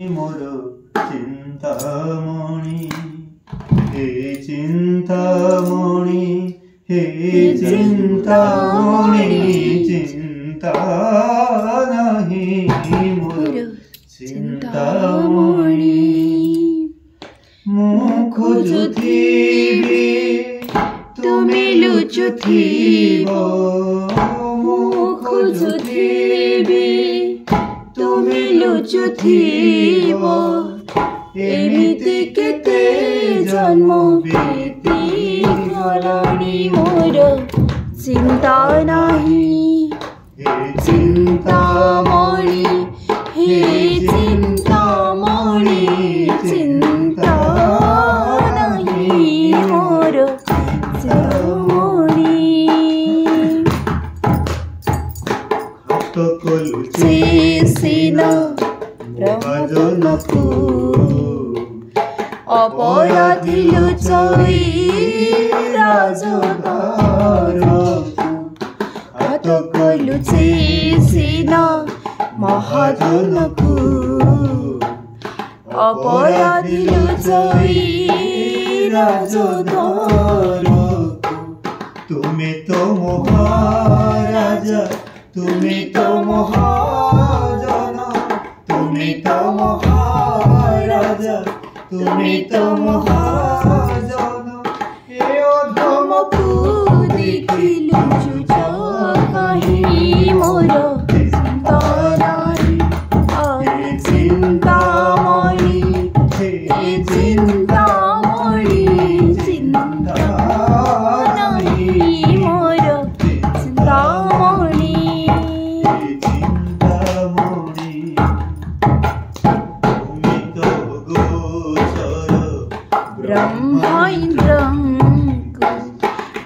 मोर चिंतामणि हे चिंतामणि हे चिंतामणि चिंता नहीं मोर चिंतामणि मु खोजुथिबि तुमि लुचुथिबो मु खोजुथिबि तुमि लुचुथिबो एमिति केते जन्म बीती गलानी मोर चिंता नहीं हे चिंतामणि हे चिंतामणि चिंता नहीं मोर चिंतामणि हाथ कलुचे सीना ब्रह्मजनकु अपराधी लुचाई राजदारकु हाथ कलुचे सीना महाजनकु अपराधी लुचाई राजदारकु तुम्हें तो महाराजा तुम्हें तो महाजन तुम्हें तो महाराजा तुम्हें तो महाजन हे अधमकु देखिलु जुज कहीं मोर चिंता नहीं हे चिंतामणि हे चिंतामणि चिंता नहीं मोर चिंतामणि ब्रह्मा इंद्रं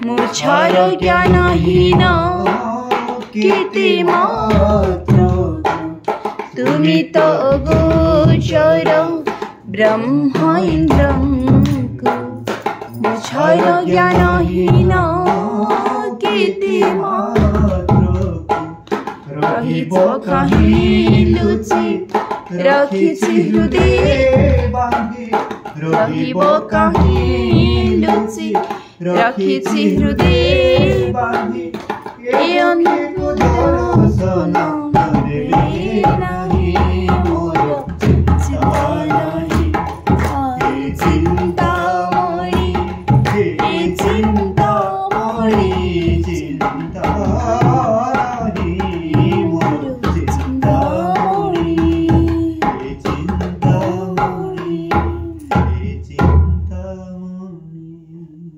मुझार ज्ञानहीन कीर्ति मात्र तुमि तो गोचर ब्रह्मा इंद्रं मुझार ज्ञानहीन कीर्ति मात्र रहिब कहीं लुचि रखिछि हृदय बांधि रहिब कहीं लुचि रखिछि हृदय बांधि ए अंधुक दर्शन देले